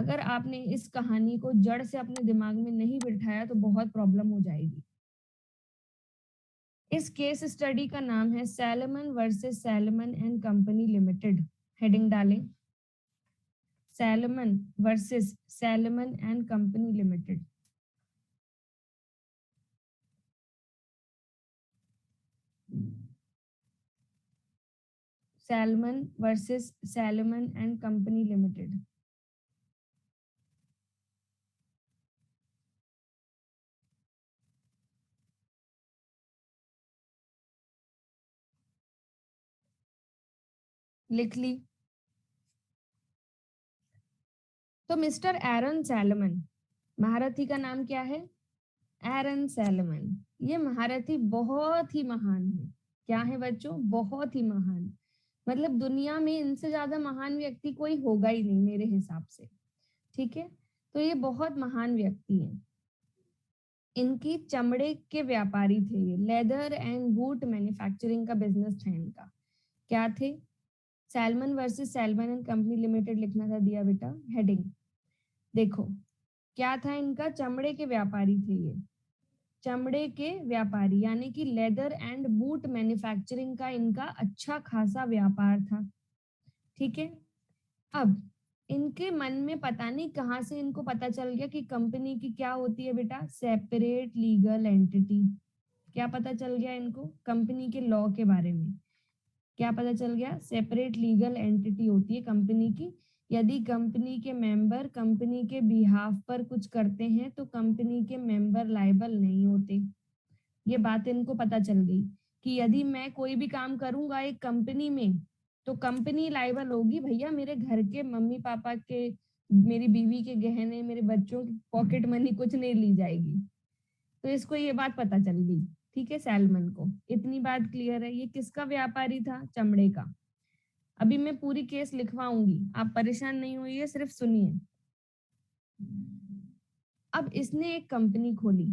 अगर आपने इस कहानी को जड़ से अपने दिमाग में नहीं बिठाया तो बहुत प्रॉब्लम हो जाएगी। इस केस स्टडी का नाम है Salomon versus Salomon and company limited. Heading डालें, Salomon versus Salomon and company limited. Salomon versus Salomon and company limited. लिख ली। तो मिस्टर एरन सैलमन, महारथी का नाम क्या है? एरन सैलमन। ये महारथी बहुत ही महान है। क्या है बच्चों? बहुत ही महान। मतलब दुनिया में इनसे ज्यादा महान व्यक्ति कोई होगा ही नहीं मेरे हिसाब से। ठीक है, तो ये बहुत महान व्यक्ति हैं। इनकी चमड़े के व्यापारी थे ये, लेदर एंड बूट मैन्युफैक्चरिंग का बिजनेस था इनका। क्या थे? Salmon versus Salomon and company limited लिखना था दिया बेटा। हेडिंग देखो, क्या था इनका? चमड़े के व्यापारी थे ये, चमड़े के व्यापारी, यानी कि लेदर एंड बूट मैन्युफैक्चरिंग का इनका अच्छा खासा व्यापार था। ठीक है, अब इनके मन में पता नहीं कहाँ से इनको पता चल गया कि कंपनी की क्या होती है बेटा, सेपरेट लीगल एंटिटी। क्या पता चल गया इनको कंपनी के लॉ के बारे में? क्या पता चल गया? सेपरेट लीगल एंटिटी होती है कंपनी की। यदि कंपनी के मेंबर कंपनी के बिहाफ पर कुछ करते हैं तो कंपनी के मेंबर लायबल नहीं होते। ये बात इनको पता चल गई कि यदि मैं कोई भी काम करूंगा एक कंपनी में तो कंपनी लायबल होगी। भैया मेरे घर के मम्मी पापा के, मेरी बीवी के गहने, मेरे बच्चों की पॉकेट मनी कुछ नहीं ली जाएगी। तो इसको ये बात पता चल गई। ठीक है, सैलमन को इतनी बात क्लियर है। ये किसका व्यापारी था? चमड़े का। अभी मैं पूरी केस लिखवाऊंगी, आप परेशान नहीं होइए, सिर्फ सुनिए। अब इसने एक कंपनी खोली।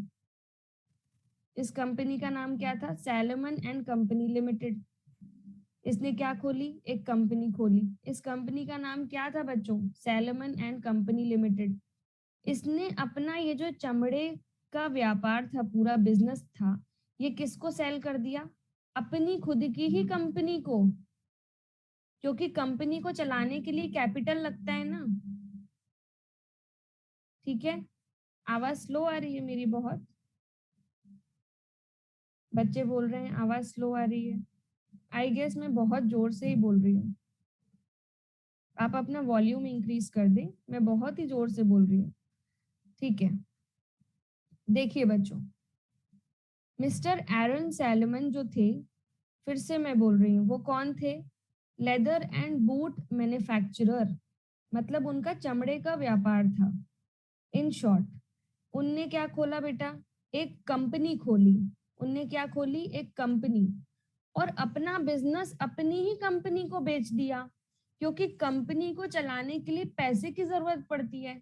इस कंपनी का नाम क्या था? Salmon and company limited. इसने क्या खोली? एक कंपनी खोली। इस कंपनी का नाम क्या था बच्चों? Salmon and company limited. इसने अपना ये जो चमड़े का व्यापार था, पूरा बिजनेस था, ये किसको सेल कर दिया? अपनी खुद की ही कंपनी को, क्योंकि कंपनी को चलाने के लिए कैपिटल लगता है ना। ठीक है, आवाज स्लो आ रही है मेरी बहुत। बच्चे बोल रहे हैं आवाज स्लो आ रही है। आई गेस मैं बहुत जोर से ही बोल रही हूँ। आप अपना वॉल्यूम इंक्रीज कर दें, मैं बहुत ही जोर से बोल रही हूँ। ठीक है, देखिए बच्चों, मिस्टर एरन सैलमन जो थे, फिर से मैं बोल रही हूँ, वो कौन थे? लेदर एंड बूट मैन्युफैक्चरर, मतलब उनका चमड़े का व्यापार था। इन शॉर्ट, उनने क्या खोला बेटा? एक कंपनी खोली। उनने क्या खोली? एक कंपनी। और अपना बिजनेस अपनी ही कंपनी को बेच दिया, क्योंकि कंपनी को चलाने के लिए पैसे की जरूरत पड़ती है।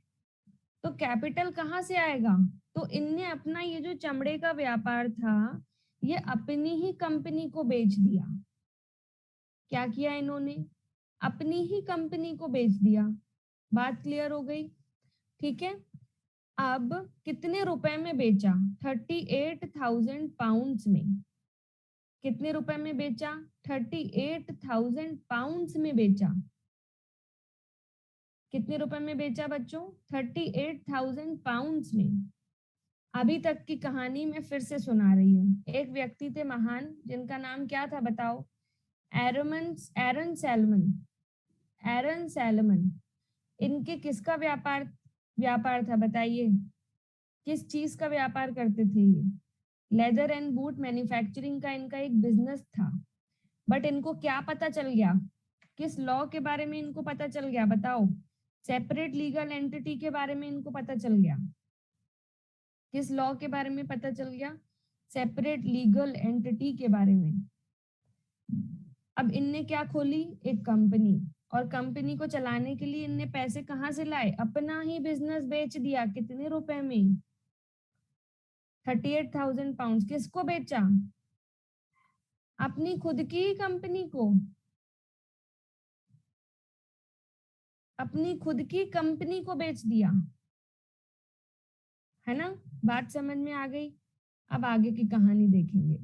तो कैपिटल कहाँ से आएगा? तो इनने अपना ये जो चमड़े का व्यापार था, ये अपनी ही कंपनी को बेच दिया। क्या किया इन्होंने? अपनी ही कंपनी को बेच दिया। बात क्लियर हो गई? ठीक है, अब कितने रुपए में बेचा? 38,000 पाउंड्स में। कितने रुपए में बेचा? 38,000 पाउंड्स में बेचा। कितने रुपए में बेचा बच्चों? 38,000 पाउंड्स में। अभी तक की कहानी मैं फिर से सुना रही हूँ। एक व्यक्ति थे महान, जिनका नाम क्या था बताओ? एरन सैलमन। एरन सैलमन। इनके किसका व्यापार व्यापार था बताइए? किस चीज का व्यापार करते थे ये? लेदर एंड बूट मैन्युफैक्चरिंग का इनका एक बिजनेस था। बट इनको क्या पता चल गया? किस लॉ के बारे में इनको पता चल गया बताओ? सेपरेट लीगल एंटिटी के बारे में इनको पता चल गया। किस लॉ के बारे में पता चल गया? सेपरेट लीगल एंटिटी के बारे में। अब इनने क्या खोली? एक कंपनी। और कंपनी को चलाने के लिए इनने पैसे कहाँ से लाए? अपना ही बिजनेस बेच दिया। कितने रुपए में? 38,000 पाउंड। किसको बेचा? अपनी खुद की ही कंपनी को। अपनी खुद की कंपनी को बेच दिया, है ना। बात समझ में आ गई। अब आगे की कहानी देखेंगे।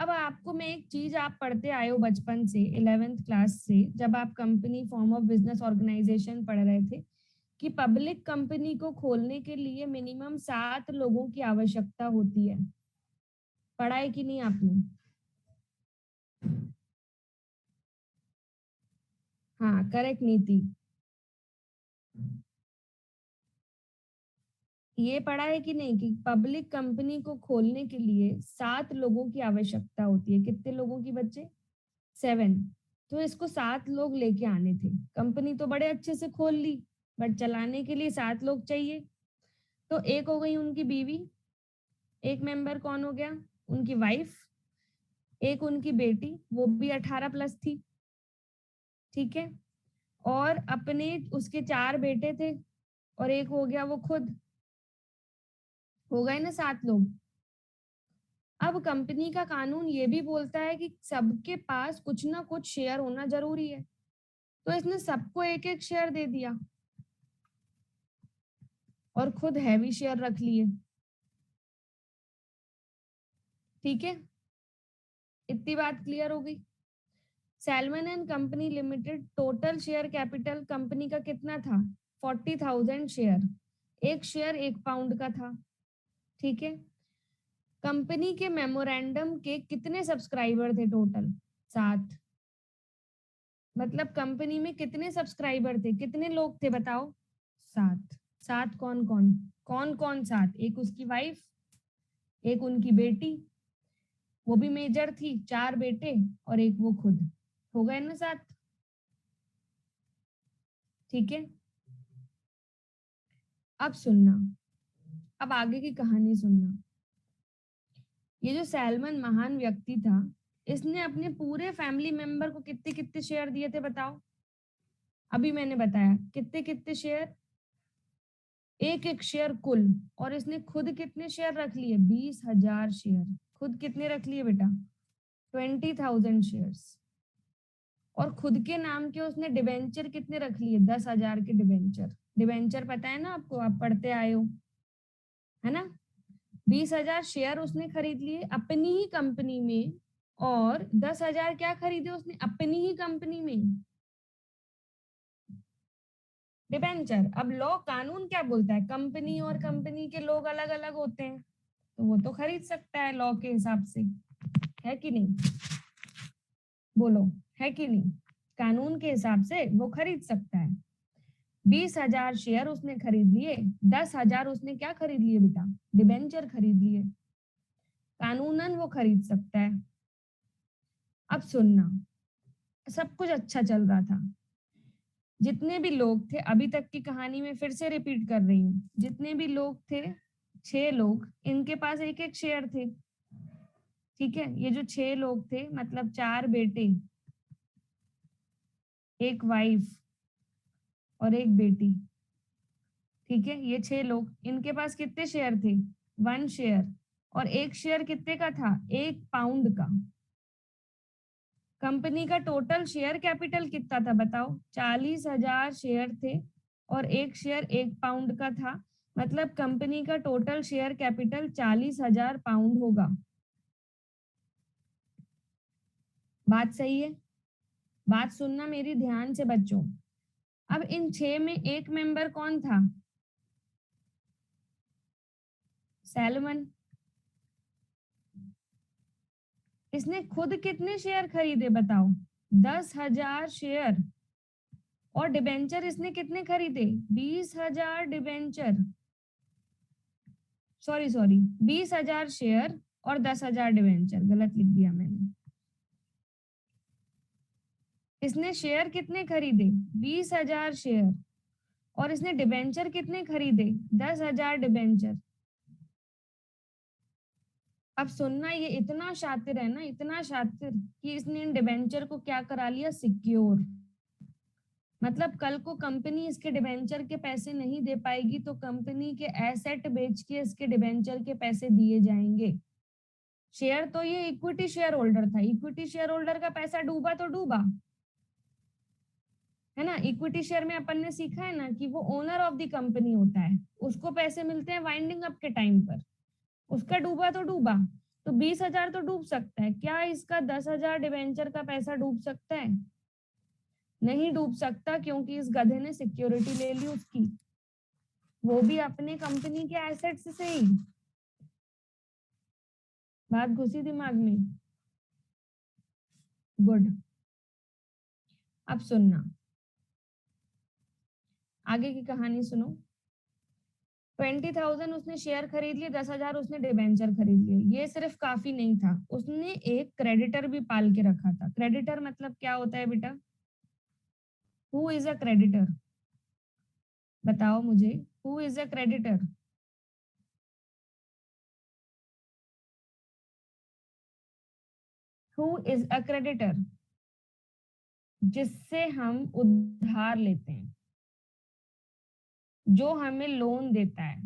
अब आपको मैं एक चीज, आप पढ़ते आए हो बचपन से 11th क्लास से, जब आप company form of business organisation पढ़ रहे थे, कि पब्लिक कंपनी को खोलने के लिए मिनिमम 7 लोगों की आवश्यकता होती है। पढ़ा है कि नहीं आपने? हाँ, करेक्ट नीति। ये पढ़ा है कि नहीं कि पब्लिक कंपनी को खोलने के लिए 7 लोगों की आवश्यकता होती है। कितने लोगों की बच्चे? 7। तो इसको 7 लोग लेके आने थे। कंपनी तो बड़े अच्छे से खोल ली, बट चलाने के लिए 7 लोग चाहिए। तो एक हो गई उनकी बीवी, एक मेंबर कौन हो गया? उनकी वाइफ, एक उनकी बेटी, वो भी 18 प्लस थी, ठीक है। और अपने उसके 4 बेटे थे, और एक हो गया वो खुद। हो गए ना 7 लोग। अब कंपनी का कानून ये भी बोलता है कि सबके पास कुछ ना कुछ शेयर होना जरूरी है। तो इसने सबको एक एक शेयर दे दिया और खुद हैवी शेयर रख लिए, ठीक है। इतनी बात क्लियर हो गई। Salmon and company limited, total share capital company का कितना था? 40,000 शेयर। एक शेयर 1 पाउंड का था, ठीक है। कंपनी के मेमोरेंडम के कितने सब्सक्राइबर थे टोटल? 7। मतलब कंपनी में कितने सब्सक्राइबर थे, कितने लोग थे बताओ? 7। 7 कौन कौन? कौन कौन 7? एक उसकी वाइफ, एक उनकी बेटी, वो भी मेजर थी, 4 बेटे, और एक वो खुद। हो गए ना 7, ठीक है। अब सुनना, अब आगे की कहानी सुनना। ये जो सैलमन महान व्यक्ति था, इसने अपने पूरे फैमिली मेंबर को कितने कितने शेयर दिए थे बताओ? अभी मैंने बताया कितने कितने शेयर, एक एक शेयर कुल। और इसने खुद कितने शेयर रख लिए? 20,000 शेयर। खुद कितने रख लिए बेटा? 20,000 शेयर्स। और खुद के नाम के उसने डिबेंचर कितने रख लिए? 10,000 के डिबेंचर। डिबेंचर पता है ना आपको, आप पढ़ते आए हो, है ना। 20,000 शेयर उसने खरीद लिए अपनी ही कंपनी में, और 10,000 क्या खरीदे उसने अपनी ही कंपनी में? डिबेंचर। अब लॉ, कानून क्या बोलता है? कंपनी और कंपनी के लोग अलग अलग होते हैं, तो वो तो खरीद सकता है लॉ के हिसाब से, है कि नहीं? बोलो, है कि नहीं? कानून के हिसाब से वो खरीद सकता है। 20,000 शेयर उसने खरीद लिए, 10,000 उसने क्या खरीद लिए बेटा? डिबेंचर खरीद लिए। कानूनन वो खरीद सकता है। अब सुनना, सब कुछ अच्छा चल रहा था। जितने भी लोग थे, अभी तक की कहानी में फिर से रिपीट कर रही हूँ, जितने भी लोग थे, 6 लोग, इनके पास एक एक शेयर थे, ठीक है। ये जो 6 लोग थे, मतलब 4 बेटे, एक वाइफ और एक बेटी, ठीक है। ये 6 लोग, इनके पास कितने शेयर थे? 1 शेयर। और एक शेयर कितने का था? 1 पाउंड का। कंपनी का टोटल शेयर कैपिटल कितना था बताओ? 40,000 शेयर थे, और एक शेयर 1 पाउंड का था। मतलब कंपनी का टोटल शेयर कैपिटल 40,000 पाउंड होगा। बात सही है? बात सुनना मेरी ध्यान से बच्चों। अब इन 6 में एक मेंबर कौन था? सैलमन। इसने खुद कितने शेयर खरीदे बताओ? 10,000 शेयर। और डिबेंचर इसने कितने खरीदे? 20,000 डिबेंचर। सॉरी सॉरी, 20,000 शेयर और 10,000 डिबेंचर, गलत लिख दिया मैंने। इसने शेयर कितने खरीदे? 20,000 शेयर। और इसने डिबेंचर कितने खरीदे? 10,000 डिबेंचर। अब सुनना, ये इतना शातिर है ना, इतना शातिर, कि इसने इन डिबेंचर को क्या करा लिया? सिक्योर। मतलब कल को कंपनी इसके डिबेंचर के पैसे नहीं दे पाएगी, तो कंपनी के एसेट बेच के इसके डिबेंचर के पैसे दिए जाएंगे। शेयर तो ये इक्विटी शेयर होल्डर था, इक्विटी शेयर होल्डर का पैसा डूबा तो डूबा, है ना। इक्विटी शेयर में अपन ने सीखा है ना कि वो ओनर ऑफ द कंपनी होता है, उसको पैसे मिलते हैं वाइंडिंग अप के टाइम पर। उसका डूबा तो डूबा, तो 20,000 तो डूब सकता है, क्या इसका 10,000 डिवेंचर का पैसा डूब सकता है? नहीं डूब सकता, क्योंकि इस गधे ने सिक्योरिटी ले ली उसकी, वो भी अपने कंपनी के एसेट्स से ही। बात घुसी दिमाग में? गुड। अब सुनना, आगे की कहानी सुनो। 20,000 उसने शेयर खरीद लिए, 10,000 उसने डिबेंचर खरीद लिए। ये सिर्फ काफी नहीं था, उसने एक क्रेडिटर भी पाल के रखा था। क्रेडिटर मतलब क्या होता है बेटा? Who is a creditor? बताओ मुझे, who is a creditor? Who is a creditor? जिससे हम उधार लेते हैं, जो हमें लोन देता है,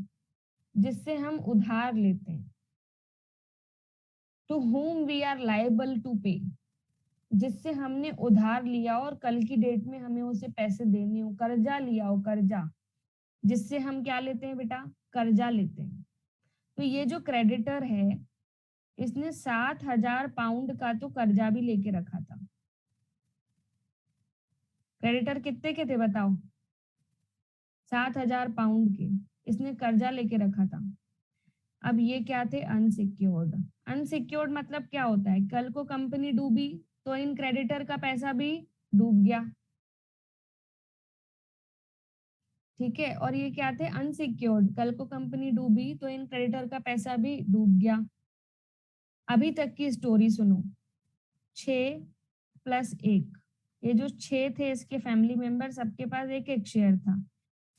जिससे हम उधार लेते हैं। To whom we are liable to pay, जिससे हमने उधार लिया और कल की डेट में हमें उसे पैसे देने हो। कर्जा लिया हो, कर्जा, जिससे हम क्या लेते हैं बेटा? कर्जा लेते हैं। तो ये जो क्रेडिटर है, इसने 7,000 पाउंड का तो कर्जा भी लेके रखा था। क्रेडिटर कितने के थे बताओ? 7,000 पाउंड के इसने कर्जा लेके रखा था। अब ये क्या थे? अनसिक्योर्ड। अनसिक्योर्ड मतलब क्या होता है? कल को कंपनी डूबी तो इन क्रेडिटर का पैसा भी डूब गया, ठीक है। और ये क्या थे? अनसिक्योर्ड। कल को कंपनी डूबी तो इन क्रेडिटर का पैसा भी डूब गया। अभी तक की स्टोरी सुनो। 6+1, ये जो 6 थे इसके फैमिली मेंबर, सबके पास एक एक शेयर था।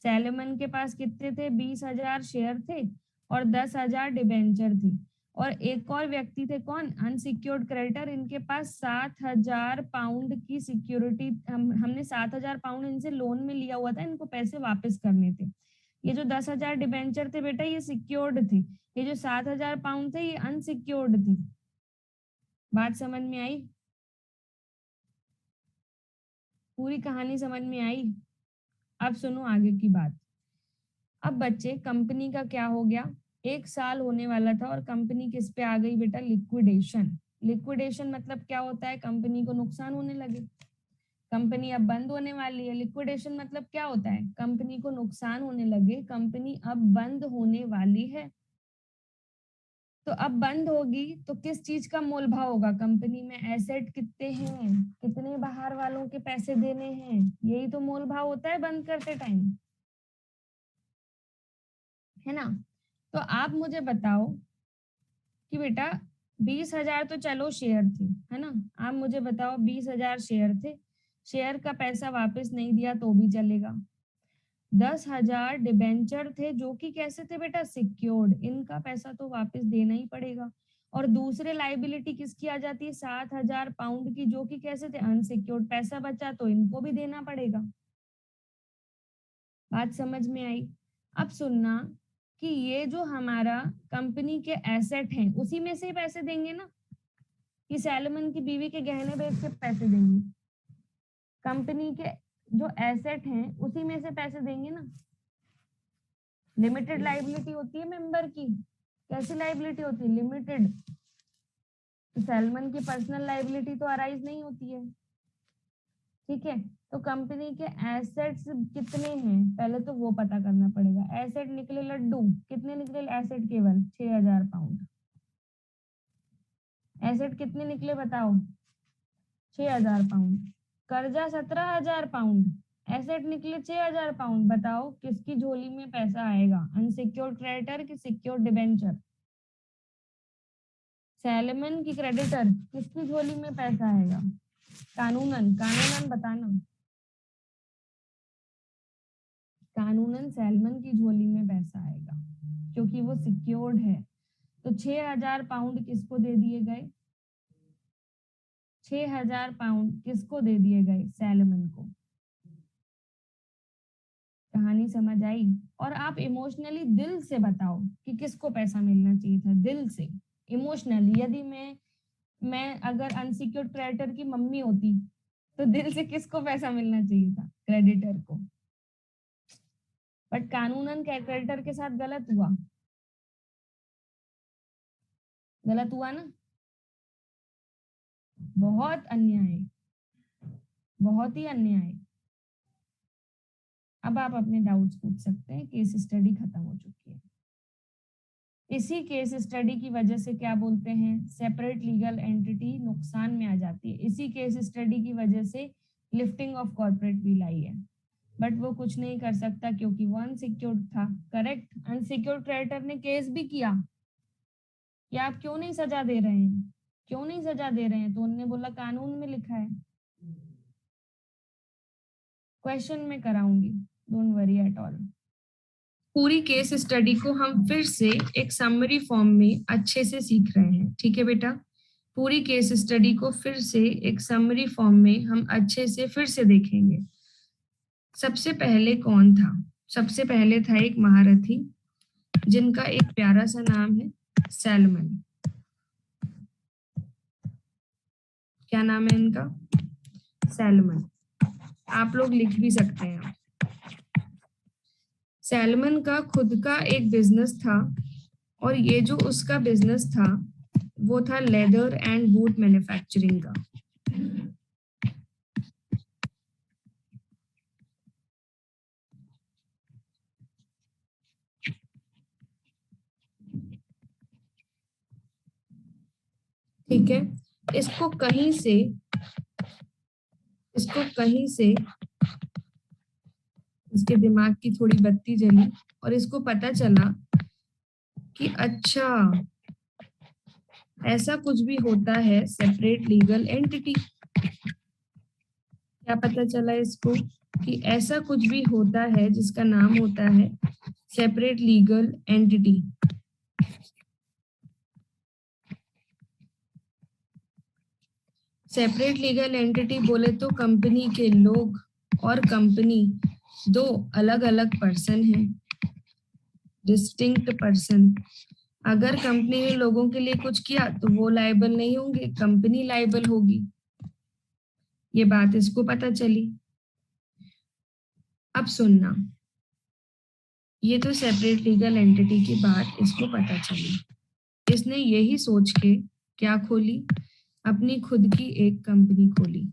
सैलोमन के पास कितने थे? 20,000 शेयर थे और 10,000 डिबेंचर थी। और एक और व्यक्ति थे, कौन? Unsecured creditor. इनके पास 7,000 पाउंड की सिक्योरिटी, हमने 7,000 पाउंड इनसे लोन में लिया हुआ था, इनको पैसे वापस करने थे। ये जो 10,000 डिबेंचर थे बेटा, ये सिक्योर्ड थे। ये जो 7,000 पाउंड थे, ये अनसिक्योर्ड थे। बात समझ में आई? पूरी कहानी समझ में आई? अब सुनो आगे की बात। अब बच्चे, कंपनी का क्या हो गया? 1 साल होने वाला था और कंपनी किस पे आ गई बेटा? लिक्विडेशन। लिक्विडेशन मतलब क्या होता है? कंपनी को नुकसान होने लगे, कंपनी अब बंद होने वाली है। लिक्विडेशन मतलब क्या होता है? कंपनी को नुकसान होने लगे, कंपनी अब बंद होने वाली है। तो अब बंद होगी तो किस चीज का मोल भाव होगा? कंपनी में एसेट कितने हैं, कितने बाहर वालों के पैसे देने हैं, यही तो मोल भाव होता है बंद करते टाइम, है ना। तो आप मुझे बताओ कि बेटा 20,000 तो चलो शेयर थी, है ना। आप मुझे बताओ 20,000 शेयर थे, शेयर का पैसा वापस नहीं दिया तो भी चलेगा। 10,000 डिबेंचर थे जो कि कैसे थे बेटा? सिक्योर्ड, इनका पैसा तो वापस देना ही पड़ेगा। और दूसरे लाइबिलिटी किसकी आ जाती है? 7,000 पाउंड की, जो कि कैसे थे? अनसिक्योर्ड। पैसा बचा तो इनको भी देना पड़ेगा। बात समझ में आई? अब सुनना कि ये जो हमारा कंपनी के एसेट हैं, उसी में से ही पैसे देंगे ना, कि सैलमन की बीवी के गहने बेच के पैसे देंगे? कंपनी के जो एसेट हैं उसी में से पैसे देंगे ना। लिमिटेड लाइबिलिटी होती है मेंबर की। कैसी लाइबिलिटी होती है? लिमिटेड। तो सैलमन की पर्सनल लाइबिलिटी तो अराइज नहीं होती है, ठीक है। तो कंपनी के एसेट्स कितने हैं पहले तो वो पता करना पड़ेगा। एसेट निकले लड्डू, कितने निकले एसेट? केवल 6,000 पाउंड। एसेट कितने निकले बताओ? 6,000 पाउंड। कर्जा 17,000 पाउंड, एसेट निकले 6,000 पाउंड। बताओ किसकी झोली में पैसा आएगा? अनसिक्योर्ड क्रेडिटर की सिक्योर्ड डिबेंचर? सैलमन की क्रेडिटर, किसकी झोली में पैसा आएगा? कानूनन, कानूनन बताना। कानूनन सैलमन की झोली में पैसा आएगा, क्योंकि वो सिक्योर्ड है। तो 6,000 पाउंड किसको दे दिए गए? 6,000 पाउंड किसको दे दिए गए? सैलमन को। कहानी समझ आई? और आप इमोशनली दिल से बताओ कि किसको पैसा मिलना चाहिए था, दिल से, इमोशनली। यदि मैं अगर अनसिक्योर्ड क्रेडिटर की मम्मी होती तो दिल से किसको पैसा मिलना चाहिए था? क्रेडिटर को। बट कानूनन क्रेडिटर के साथ गलत हुआ, गलत हुआ ना, बहुत अन्याय, बहुत ही अन्याय। अब आप अपने डाउट्स पूछ सकते हैं। केस स्टडी खत्म हो चुकी है। इसी केस स्टडी की वजह से क्या बोलते हैं, सेपरेट लीगल एंटिटी नुकसान में आ जाती है। इसी केस स्टडी की वजह से lifting of corporate will I है, बट वो कुछ नहीं कर सकता क्योंकि वो अनसिक्योर्ड था। करेक्ट, अनसिक्योर्ड क्रेडिटर ने केस भी किया कि आप क्यों नहीं सजा दे रहे हैं, क्यों नहीं सजा दे रहे हैं, तो उन्होंने बोला कानून में लिखा है। क्वेश्चन में कराऊंगी, डोंट वरी एट ऑल। पूरी केस स्टडी को हम फिर से एक समरी फॉर्म में अच्छे से सीख रहे हैं, ठीक है बेटा। पूरी केस स्टडी को फिर से एक समरी फॉर्म में हम अच्छे से फिर से देखेंगे। सबसे पहले कौन था? सबसे पहले था एक महारथी जिनका एक प्यारा सा नाम है सैलमन। क्या नाम है इनका? सैलमन। आप लोग लिख भी सकते हैं। सैलमन का खुद का एक बिजनेस था, और ये जो उसका बिजनेस था वो था लेदर एंड बूट मैन्युफैक्चरिंग का। ठीक है, इसको कहीं से इसके दिमाग की थोड़ी बत्ती जली और इसको पता चला कि अच्छा ऐसा कुछ भी होता है सेपरेट लीगल एंटिटी। क्या पता चला इसको? कि ऐसा कुछ भी होता है जिसका नाम होता है separate legal entity. Separate legal entity बोले तो कंपनी के लोग और कंपनी दो अलग अलग पर्सन हैं, डिस्टिंक्ट पर्सन। अगर कंपनी ने लोगों के लिए कुछ किया तो वो लायबल नहीं होंगे, कंपनी लायबल होगी। ये बात इसको पता चली। अब सुनना, ये तो सेपरेट लीगल एंटिटी की बात इसको पता चली। इसने यही सोच के क्या खोली, अपनी खुद की एक कंपनी खोली।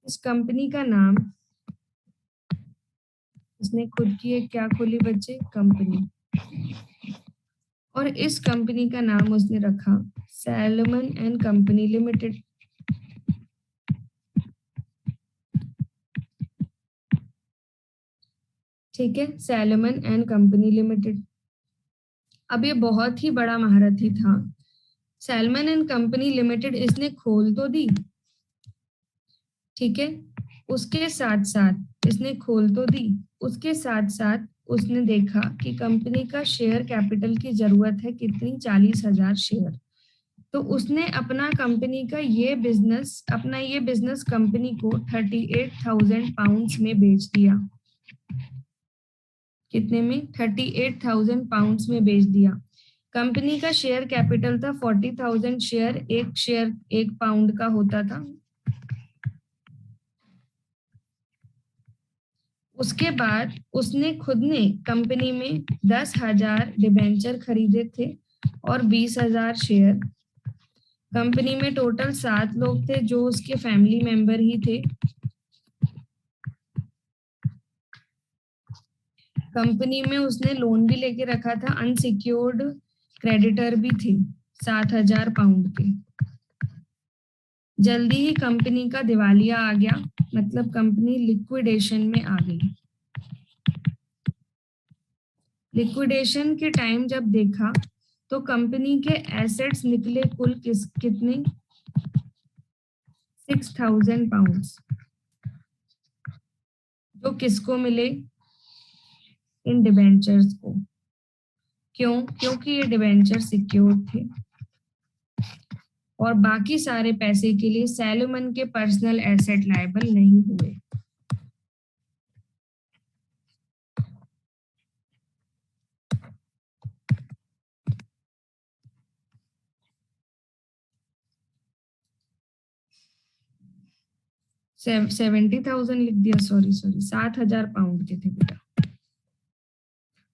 इस कंपनी का नाम, इसने खुद की एक क्या खोली बच्चे, कंपनी। और इस कंपनी का नाम उसने रखा सैलमन एंड कंपनी लिमिटेड। ठीक है, सैलमन एंड कंपनी लिमिटेड। अब ये बहुत ही बड़ा महारथी था। सैलमन एंड कंपनी लिमिटेड इसने खोल तो दी, ठीक है, उसके साथ साथ इसने खोल तो दी, उसके साथ साथ उसने देखा कि कंपनी का शेयर कैपिटल की जरूरत है कितनी, 40,000 शेयर। तो उसने अपना ये बिजनेस कंपनी को 38,000 पाउंड्स में बेच दिया। कितने में? 38,000 पाउंड्स में बेच दिया। कंपनी का शेयर कैपिटल था 40,000 शेयर, एक शेयर 1 पाउंड का होता था। उसके बाद उसने खुद ने कंपनी में 10,000 डिबेंचर खरीदे थे और 20,000 शेयर। कंपनी में टोटल 7 लोग थे जो उसके फैमिली मेंबर ही थे। कंपनी में उसने लोन भी लेके रखा था, अनसिक्योर्ड क्रेडिटर भी थे 7,000 पाउंड के। जल्दी ही कंपनी का दिवालिया आ गया, मतलब कंपनी लिक्विडेशन में आ गई। लिक्विडेशन के टाइम जब देखा तो कंपनी के एसेट्स निकले कुल कितने, 6,000 पाउंड्स, जो किसको मिले, इन डिबेंचर्स को। क्यों? क्योंकि ये डिबेंचर सिक्योर थे और बाकी सारे पैसे के लिए सैलोमन के पर्सनल एसेट लायबल नहीं हुए। 70,000 लिख दिया, सॉरी 7,000 पाउंड के थे बेटा।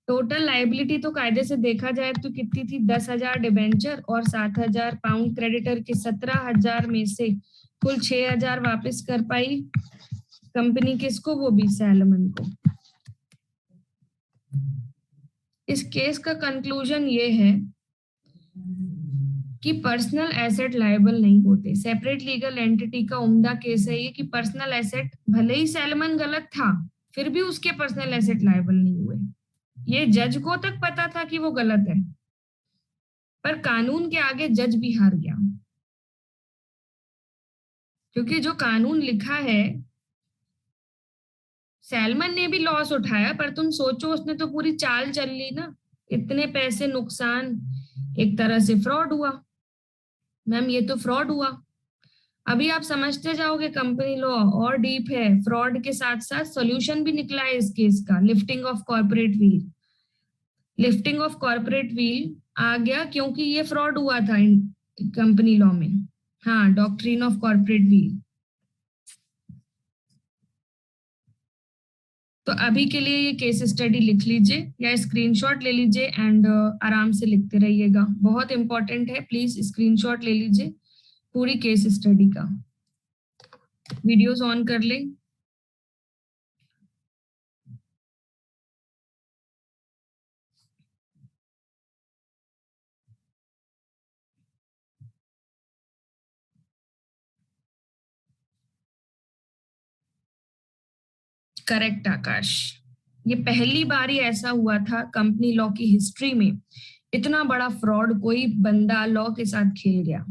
टोटल लाइबिलिटी तो कायदे से देखा जाए तो कितनी थी, 10,000 डिबेंचर और 7,000 पाउंड क्रेडिटर के 17,000 में से कुल 6,000 वापस कर पाई कंपनी किसको, वो भी सैलमन को। इस केस का कंक्लूजन ये है कि पर्सनल एसेट लायबल नहीं होते। सेपरेट लीगल एंटिटी का उम्दा केस है ये कि पर्सनल एसेट, भले ही सैलमन गलत था फिर भी उसके पर्सनल एसेट लायबल नहीं हुए। ये जज को तक पता था कि वो गलत है, पर कानून के आगे जज भी हार गया, क्योंकि जो कानून लिखा है, सैलमन ने भी लॉस उठाया, पर तुम सोचो उसने तो पूरी चाल चल ली ना, इतने पैसे नुकसान, एक तरह से फ्रॉड हुआ मैम, ये तो फ्रॉड हुआ। अभी आप समझते जाओगे कंपनी लॉ और डीप है, फ्रॉड के साथ साथ सॉल्यूशन भी निकला है इस केस का, lifting of corporate veil. Lifting of corporate veil आ गया क्योंकि ये फ्रॉड हुआ था कंपनी लॉ में। हाँ, डॉक्ट्रिन ऑफ कॉर्पोरेट व्हील। तो अभी के लिए ये केस स्टडी लिख लीजिए या स्क्रीनशॉट ले लीजिए एंड आराम से लिखते रहिएगा, बहुत इंपॉर्टेंट है, प्लीज स्क्रीनशॉट ले लीजिए पूरी केस स्टडी का। वीडियोस ऑन कर ले। करेक्ट आकाश, ये पहली बार ही ऐसा हुआ था कंपनी लॉ की हिस्ट्री में, इतना बड़ा फ्रॉड कोई बंदा लॉ के साथ खेल गया।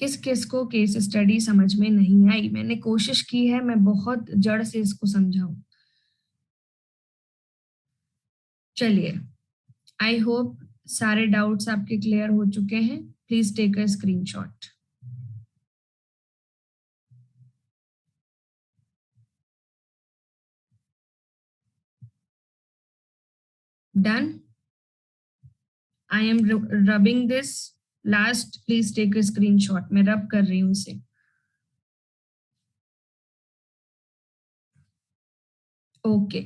किस किस को केस स्टडी समझ में नहीं आई, मैंने कोशिश की है, मैं बहुत जड़ से इसको समझाऊं। चलिए, आई होप सारे डाउट्स आपके क्लियर हो चुके हैं। Please take a screenshot. Done. I am rubbing this last, please take a screenshot. मैं रब कर रही हूँ इसे। ओके,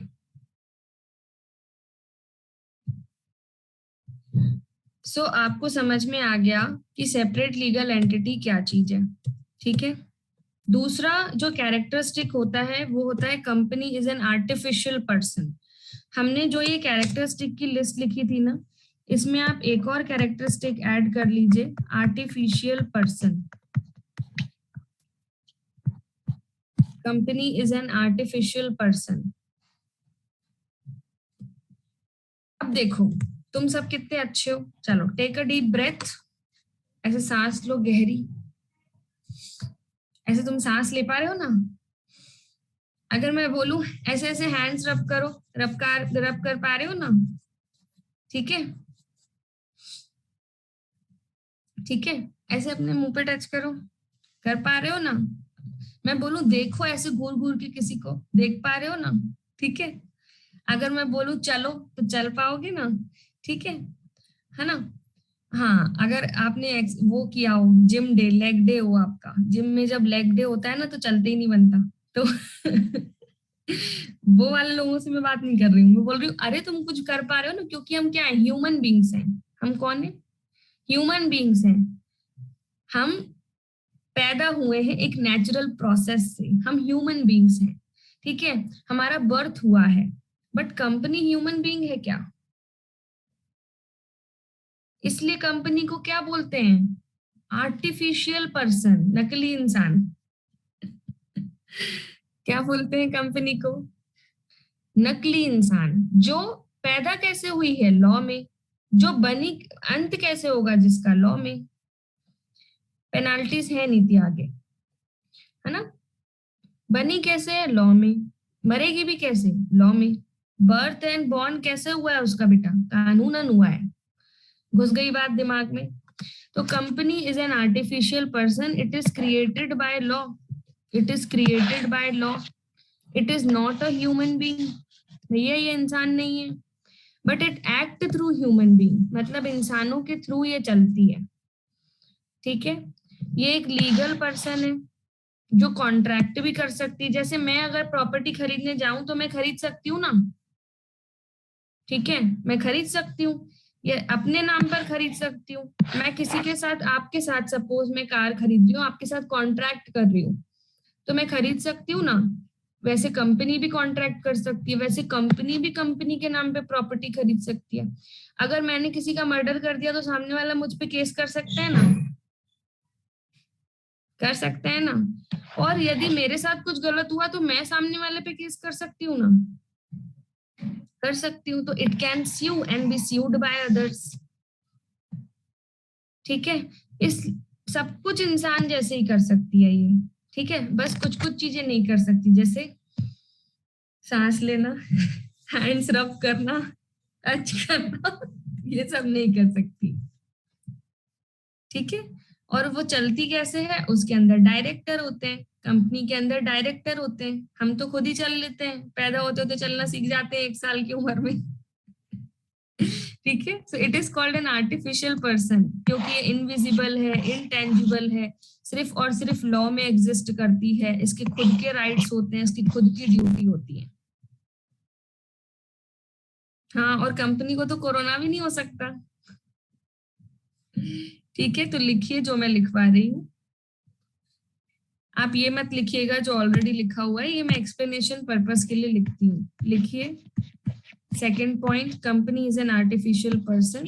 सो आपको समझ में आ गया कि सेपरेट लीगल एंटिटी क्या चीज है, ठीक है। दूसरा जो कैरेक्टरिस्टिक होता है वो होता है company is an artificial person. हमने जो ये कैरेक्टरिस्टिक की लिस्ट लिखी थी ना, इसमें आप एक और कैरेक्टरिस्टिक ऐड कर लीजिए, artificial person. Company is an artificial person. अब देखो तुम सब कितने अच्छे हो। चलो टेक अ डीप ब्रेथ, ऐसे सांस लो गहरी, ऐसे तुम सांस ले पा रहे हो ना। अगर मैं बोलूं ऐसे ऐसे हैंड्स रब करो, रब कर पा रहे हो ना, ठीक है, ठीक है। ऐसे अपने मुंह पे टच करो, कर पा रहे हो ना। मैं बोलूं देखो ऐसे घूर घूर के किसी को, देख पा रहे हो ना, ठीक है। अगर मैं बोलूं चलो तो चल पाओगे ना, ठीक है ना। हाँ, अगर आपने वो किया हो जिम डे, लेग डे हो आपका, जिम में जब लेग डे होता है ना तो चलते ही नहीं बनता, तो वो वाले लोगों से मैं बात नहीं कर रही हूँ। मैं बोल रही हूँ अरे तुम कुछ कर पा रहे हो ना, क्योंकि हम क्या है, ह्यूमन बींग्स हैं। हम कौन है, ह्यूमन बींग्स हैं। हम पैदा हुए हैं एक नेचुरल प्रोसेस से, हम ह्यूमन बींग्स हैं, ठीक है। हमारा बर्थ हुआ है, बट कंपनी ह्यूमन बींग है क्या? इसलिए कंपनी को क्या बोलते हैं, आर्टिफिशियल पर्सन, नकली इंसान। क्या बोलते हैं कंपनी को, नकली इंसान। जो पैदा कैसे हुई है, लॉ में। जो बनी, अंत कैसे होगा जिसका, लॉ में। पेनाल्टीज है नीति आगे, है ना। बनी कैसे है, लॉ में। मरेगी भी कैसे, लॉ में। बर्थ एंड बॉर्न कैसे हुआ है उसका बेटा, कानूनन हुआ है। घुस गई बात दिमाग में। तो company is an artificial person, it is created by law, it is created by law, it is not a human being. भैया ये इंसान नहीं है, but it act through human being, मतलब इंसानों के थ्रू ये चलती है, ठीक है। ये एक लीगल पर्सन है जो कॉन्ट्रैक्ट भी कर सकती है। जैसे मैं अगर प्रॉपर्टी खरीदने जाऊं तो मैं खरीद सकती हूँ ना, ठीक है, मैं खरीद सकती हूँ, ये अपने नाम पर खरीद सकती हूँ। मैं किसी के साथ, आपके साथ सपोज मैं कार खरीद रही हूँ, आपके साथ कॉन्ट्रैक्ट कर रही हूँ, तो मैं खरीद सकती हूँ ना। वैसे कंपनी भी कॉन्ट्रैक्ट कर सकती है, वैसे कंपनी भी कंपनी के नाम पे प्रॉपर्टी खरीद सकती है। अगर मैंने किसी का मर्डर कर दिया तो सामने वाला मुझ पे केस कर सकता है ना, कर सकते हैं ना। और यदि मेरे साथ कुछ गलत हुआ तो मैं सामने वाले पे केस कर सकती हूँ ना, कर सकती हूँ। तो it can sue and be sued by others, ठीक है। इस सब कुछ इंसान जैसे ही कर सकती है ये, ठीक है, बस कुछ कुछ चीजें नहीं कर सकती, जैसे सांस लेना, हैंड्स रब करना, टच करना, ये सब नहीं कर सकती, ठीक है। और वो चलती कैसे है, उसके अंदर डायरेक्टर होते हैं, कंपनी के अंदर डायरेक्टर होते हैं। हम तो खुद ही चल लेते हैं, पैदा होते होते चलना सीख जाते हैं 1 साल की उम्र में, ठीक है। So it is called an artificial person, क्योंकि ये इनविजिबल है, इनटेंजिबल है, सिर्फ और सिर्फ लॉ में एग्जिस्ट करती है, इसके खुद के राइट्स होते हैं, इसकी खुद की ड्यूटी होती है। हाँ, और कंपनी को तो कोरोना भी नहीं हो सकता, ठीक है। तो लिखिए जो मैं लिखवा रही हूँ, आप ये मत लिखिएगा जो ऑलरेडी लिखा हुआ है, ये मैं एक्सप्लेनेशन पर्पस के लिए लिखती हूँ। लिखिए second point, company is an artificial person,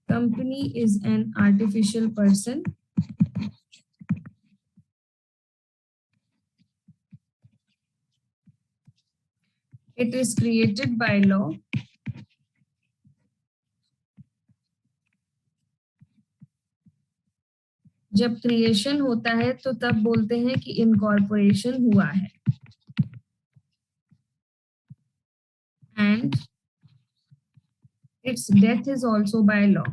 company is an artificial person it is created by law, जब क्रिएशन होता है तो तब बोलते हैं कि इनकॉर्पोरेशन हुआ है, and its death is also by law,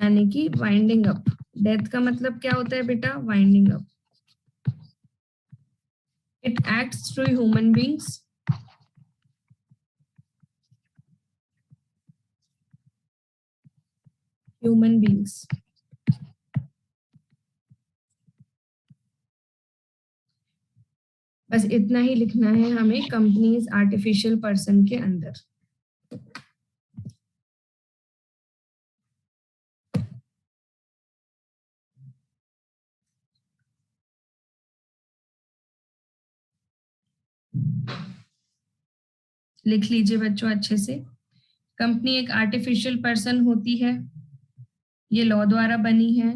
यानी कि वाइंडिंग अप। डेथ का मतलब क्या होता है बेटा, winding up. It acts through human beings, human beings. बस इतना ही लिखना है हमें कंपनीज आर्टिफिशियल पर्सन के अंदर। लिख लीजिए बच्चों अच्छे से। कंपनी एक आर्टिफिशियल पर्सन होती है, ये लॉ द्वारा बनी है,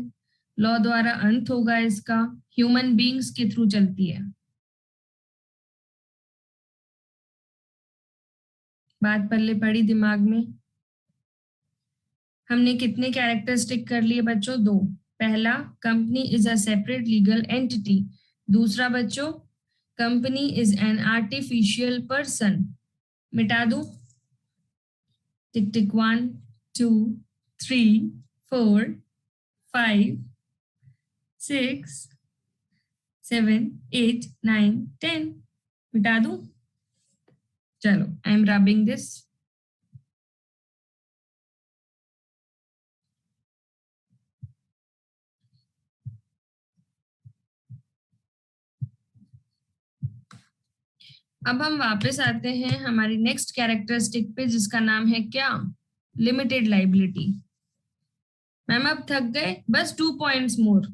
लॉ द्वारा अंत होगा इसका, ह्यूमन बींग्स के थ्रू चलती है। बात पल्ले पड़ी दिमाग में। हमने कितने कैरेक्टरिस्टिक कर लिए बच्चों, 2। पहला, company is a separate legal entity. दूसरा बच्चों, company is an artificial person. मिटा दो, टिक टिक 1 2 3 4 5 6 7 8 9 10। मिटा दूं, चलो आई एम रबिंग दिस। अब हम वापस आते हैं हमारी नेक्स्ट कैरेक्टरिस्टिक पे, जिसका नाम है क्या, लिमिटेड लाइबिलिटी। मैम आप थक गए, बस 2 पॉइंट्स मोर,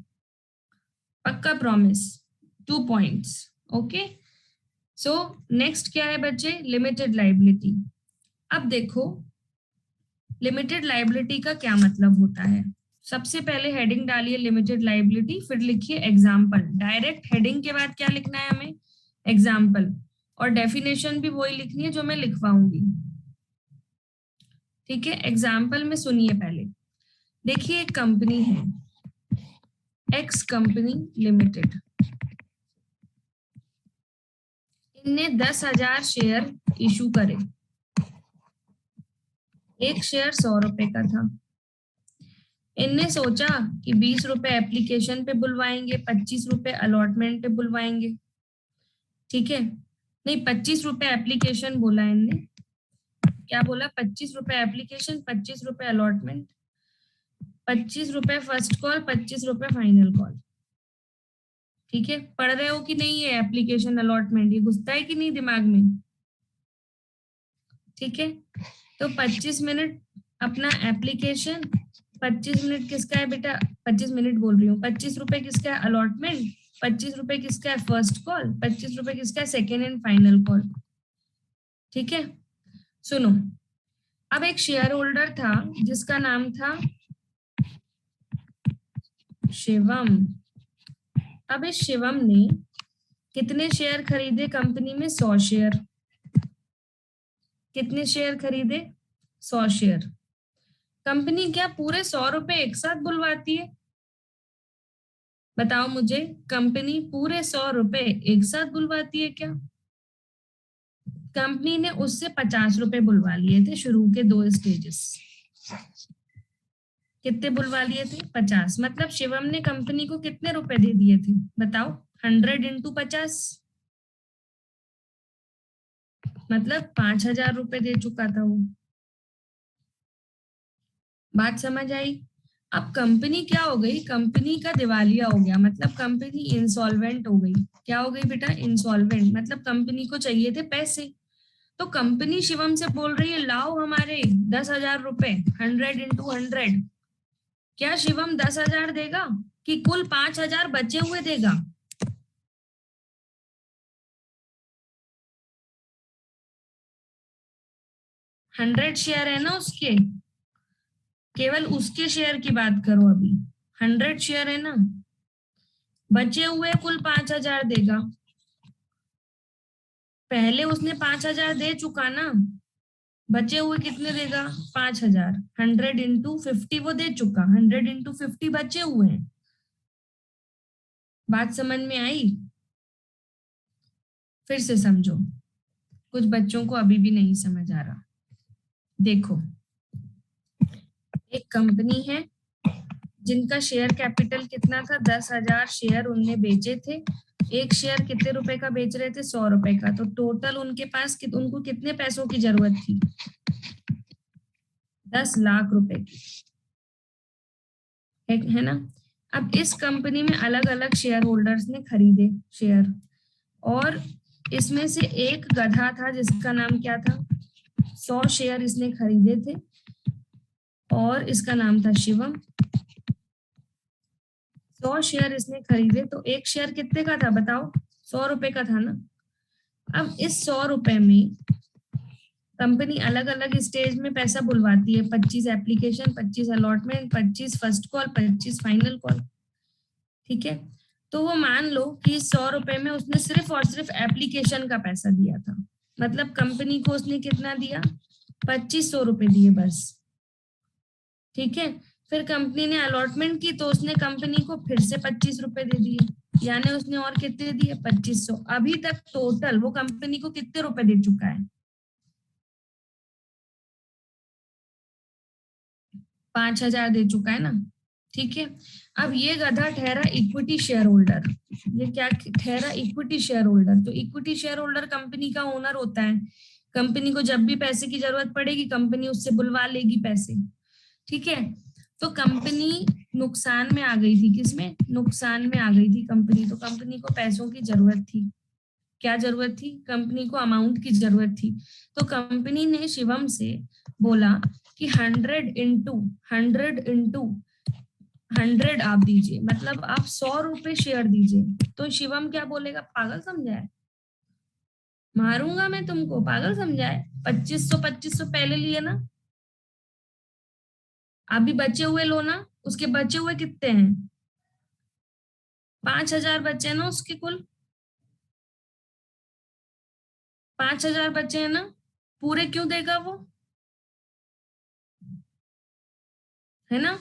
पक्का promise, 2 points, okay. So next क्या है बच्चे, लिमिटेड लाइबिलिटी। अब देखो लिमिटेड लाइबिलिटी का क्या मतलब होता है। सबसे पहले हेडिंग डालिए लिमिटेड लाइबिलिटी, फिर लिखिए एग्जाम्पल। डायरेक्ट हेडिंग के बाद क्या लिखना है हमें, एग्जाम्पल, और डेफिनेशन भी वही लिखनी है जो मैं लिखवाऊंगी, ठीक है। एग्जाम्पल में सुनिए पहले, देखिए एक कंपनी है, एक्स कंपनी लिमिटेड, इनने 10,000 शेयर इशू करे, एक शेयर 100 रुपए का था। इनने सोचा कि 20 रुपए एप्लीकेशन पे बुलवाएंगे, 25 रुपए अलॉटमेंट पे बुलवाएंगे, ठीक है। नहीं, 25 रुपए एप्लीकेशन बोला इनने, क्या बोला? 25 रुपए एप्लीकेशन, 25 रुपए अलॉटमेंट, 25 रुपए फर्स्ट कॉल, 25 रुपए फाइनल कॉल। ठीक है, पढ़ रहे हो कि नहीं? है एप्लीकेशन अलॉटमेंट, ये घुसता है कि नहीं दिमाग में? ठीक है, तो 25 मिनट अपना एप्लीकेशन, 25 मिनट किसका है बेटा? 25 मिनट बोल रही हूँ, 25 रुपए किसका है? अलॉटमेंट, 25 रुपए किसका है? फर्स्ट कॉल, 25 रुपए किसका है? Second and final call. ठीक है, सुनो, अब एक शेयर होल्डर था जिसका नाम था शिवम। अब इस शिवम ने कितने शेयर खरीदे कंपनी में? 100 शेयर। कितने शेयर खरीदे? 100 शेयर। कंपनी क्या पूरे 100 रुपए एक साथ बुलवाती है? बताओ मुझे, कंपनी पूरे 100 रुपए एक साथ बुलवाती है क्या? कंपनी ने उससे 50 रुपए बुलवा लिए थे शुरू के 2 स्टेजेस। कितने बुलवा लिए थे? 50। मतलब शिवम ने कंपनी को कितने रुपए दे दिए थे? बताओ, 100 इंटू 50, मतलब 5,000 रुपए दे चुका था वो। बात समझ आई? अब कंपनी क्या हो गई? कंपनी का दिवालिया हो गया, मतलब कंपनी इंसॉल्वेंट हो गई। क्या हो गई बेटा? इंसॉल्वेंट, मतलब कंपनी को चाहिए थे पैसे। तो कंपनी शिवम से बोल रही है लाओ हमारे 10,000 रुपए, 100 इंटू 100। क्या शिवम 10,000 देगा कि कुल 5,000 बचे हुए देगा? हंड्रेड शेयर है ना उसके, केवल उसके शेयर की बात करो अभी। 100 शेयर है ना, बचे हुए कुल 5,000 देगा। पहले उसने 5,000 दे चुका ना, बचे हुए कितने देगा? 5,000। 100 इंटू 50 वो दे चुका, 100 इंटू 50 बचे हुए हैं। बात समझ में आई? फिर से समझो, कुछ बच्चों को अभी भी नहीं समझ आ रहा। देखो, एक कंपनी है जिनका शेयर कैपिटल कितना था? 10,000 शेयर उनने बेचे थे। एक शेयर कितने रुपए का बेच रहे थे? 100 रुपए का। तो टोटल उनके पास उनको कितने पैसों की जरूरत थी? 10 लाख रुपए की, है ना? अब इस कंपनी में अलग अलग शेयर होल्डर्स ने खरीदे शेयर, और इसमें से एक गधा था जिसका नाम क्या था? 100 शेयर इसने खरीदे थे और इसका नाम था शिवम। 100 शेयर इसने खरीदे, तो एक शेयर कितने का था बताओ? 100 रुपए का था ना। अब इस 100 रुपए में कंपनी अलग अलग स्टेज में पैसा बुलवाती है। 25 application, 25 allotment, 25 first call, 25 final call. ठीक है, तो वो मान लो कि 100 रुपए में उसने सिर्फ और सिर्फ एप्लीकेशन का पैसा दिया था, मतलब कंपनी को उसने कितना दिया? 2,500 रुपए दिए बस। ठीक है, फिर कंपनी ने अलॉटमेंट की तो उसने कंपनी को फिर से 25 रुपए दे दिए, यानी उसने और कितने दिए? 2,500। अभी तक टोटल वो कंपनी को कितने रुपए दे चुका है? 5,000 दे चुका है ना। ठीक है, अब ये गधा ठहरा इक्विटी शेयर होल्डर। ये क्या ठहरा? Equity share holder. तो इक्विटी शेयर होल्डर कंपनी का ओनर होता है। कंपनी को जब भी पैसे की जरूरत पड़ेगी कंपनी उससे बुलवा लेगी पैसे। ठीक है, तो कंपनी नुकसान में आ गई थी। किसमें? नुकसान में आ गई थी कंपनी। तो कंपनी को पैसों की जरूरत थी। क्या जरूरत थी? कंपनी को अमाउंट की जरूरत थी। तो कंपनी ने शिवम से बोला कि 100 आप दीजिए, मतलब आप 100 रुपए शेयर दीजिए। तो शिवम क्या बोलेगा? पागल समझा है, मारूंगा मैं तुमको, पागल समझा है? 2,500 पहले लिए ना, अभी बचे हुए लो ना। उसके बचे हुए कितने हैं? 5,000 बचे हैं ना उसके कुल। 5,000 बचे हैं ना, पूरे क्यों देगा वो? है ना,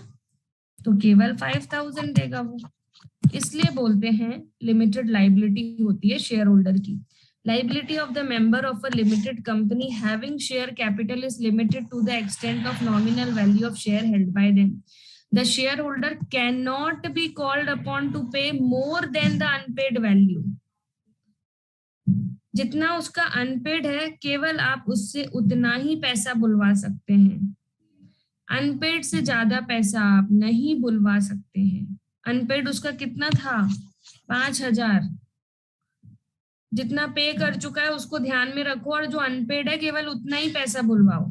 तो केवल 5,000 देगा वो। इसलिए बोलते हैं लिमिटेड लाइबिलिटी होती है शेयर होल्डर की। Liability of the member of a limited company having share capital is limited to the extent of nominal value of share held by them. The shareholder cannot be called upon to pay more than the unpaid value. जितना उसका unpaid है केवल आप उससे उतना ही पैसा बुलवा सकते हैं। अनपेड से ज्यादा पैसा आप नहीं बुलवा सकते हैं। अनपेड उसका कितना था? 5,000। जितना पे कर चुका है उसको ध्यान में रखो, और जो अनपेड है केवल उतना ही पैसा बुलवाओ,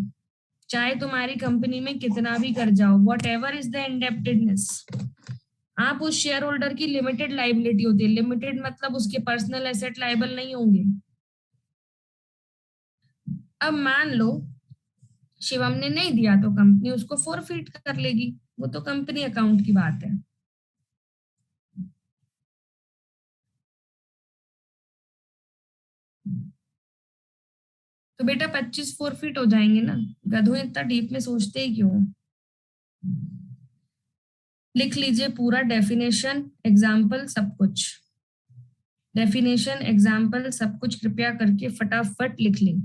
चाहे तुम्हारी कंपनी में कितना भी कर जाओ। वॉट एवर इज द इंडेप्टेडनेस, आप उस शेयर होल्डर की लिमिटेड लाइबिलिटी होती है। लिमिटेड मतलब उसके पर्सनल एसेट लाइबल नहीं होंगे। अब मान लो शिवम ने नहीं दिया तो कंपनी उसको फोरफिट कर लेगी, वो तो कंपनी अकाउंट की बात है। तो बेटा 25 फोरफिट हो जाएंगे ना। गधों इतना डीप में सोचते ही क्यों? लिख लीजिए पूरा डेफिनेशन एग्जाम्पल सब कुछ। डेफिनेशन एग्जाम्पल सब कुछ कृपया करके फटाफट लिख लें।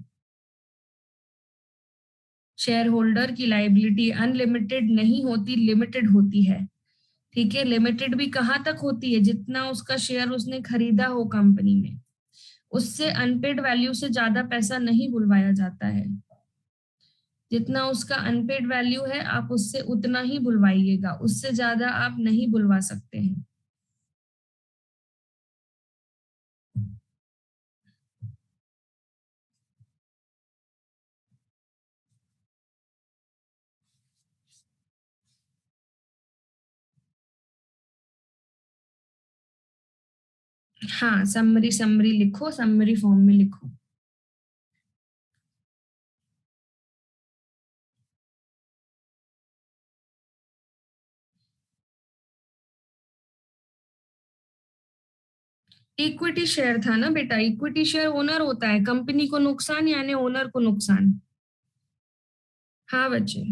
शेयर होल्डर की लाइबिलिटी अनलिमिटेड नहीं होती, लिमिटेड होती है। ठीक है, लिमिटेड भी कहाँ तक होती है? जितना उसका शेयर उसने खरीदा हो कंपनी में, उससे अनपेड वैल्यू से ज्यादा पैसा नहीं बुलवाया जाता है। जितना उसका अनपेड वैल्यू है आप उससे उतना ही बुलवाइएगा, उससे ज्यादा आप नहीं बुलवा सकते हैं। हाँ, समरी समरी लिखो, समरी फॉर्म में लिखो। इक्विटी शेयर था ना बेटा, इक्विटी शेयर ओनर होता है, कंपनी को नुकसान यानी ओनर को नुकसान। हाँ बच्चे।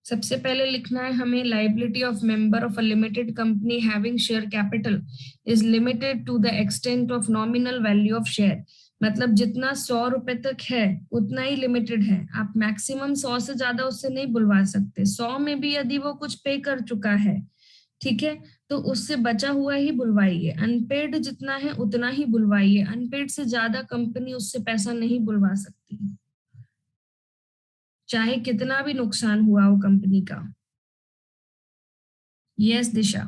सबसे पहले लिखना है हमें, liability of member of a limited company having share capital is limited to the extent of nominal value of share. मतलब जितना 100 रुपए तक है उतना ही लिमिटेड है, आप मैक्सिमम 100 से ज्यादा उससे नहीं बुलवा सकते। 100 में भी यदि वो कुछ पे कर चुका है, ठीक है, तो उससे बचा हुआ ही बुलवाइए। अनपेड जितना है उतना ही बुलवाइए, अनपेड से ज्यादा कंपनी उससे पैसा नहीं बुलवा सकती, चाहे कितना भी नुकसान हुआ हो कंपनी का। Yes Disha.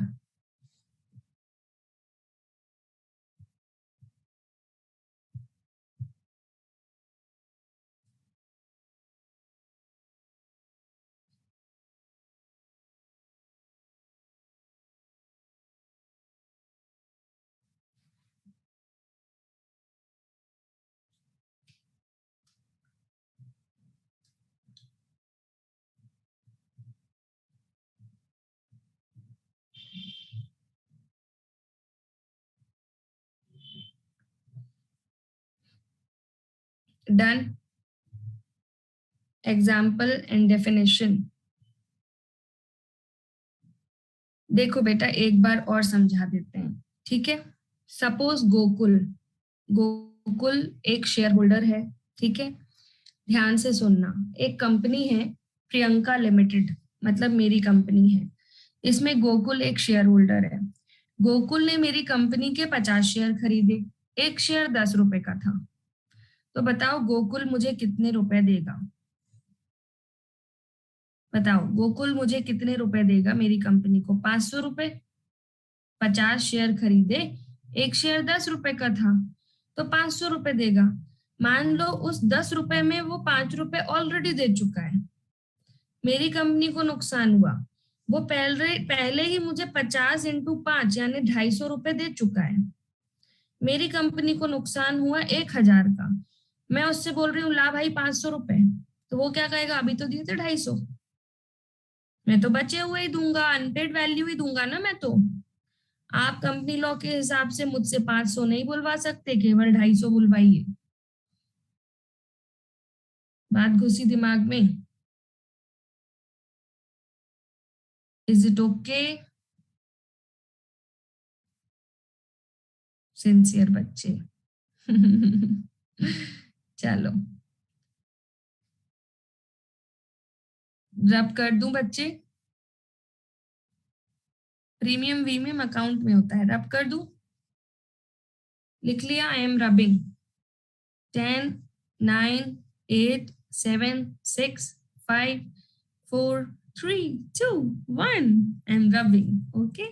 Done. Example and definition. देखो बेटा एक बार और समझा देते हैं, ठीक है। सपोज गोकुल, गोकुल एक शेयर होल्डर है, ठीक है। ध्यान से सुनना, एक कंपनी है प्रियंका लिमिटेड, मतलब मेरी कंपनी है, इसमें गोकुल एक शेयर होल्डर है। गोकुल ने मेरी कंपनी के 50 शेयर खरीदे, एक शेयर 10 रुपए का था। तो बताओ गोकुल मुझे कितने रुपए देगा? बताओ गोकुल मुझे कितने रुपए देगा मेरी कंपनी को? 500 रुपए। 50 शेयर खरीदे, एक शेयर 10 रुपए का था, तो 500 रुपए देगा। मान लो उस 10 रुपए में वो 5 रुपए ऑलरेडी दे चुका है, मेरी कंपनी को नुकसान हुआ। वो पहले पहले ही मुझे 50 × 5 यानी 250 रुपए दे चुका है। मेरी कंपनी को नुकसान हुआ 1,000 का। मैं उससे बोल रही हूँ ला भाई 500 रुपए, तो वो क्या कहेगा? अभी तो दिए थे 250, मैं तो बचे हुए ही दूंगा, अनपेड वैल्यू ही दूंगा ना मैं तो। आप कंपनी लॉ के हिसाब से मुझसे 500 नहीं बुलवा सकते, केवल 250 बुलवाइए। बात घुसी दिमाग में? Is it okay? सिंसियर बच्चे। चलो रब कर दूं बच्चे? प्रीमियम वीमियम अकाउंट में होता है। रब कर दूं? लिख लिया, आई am rubbing. 10 9 8 7 6 5 4 3 2 1 I am rubbing. Okay,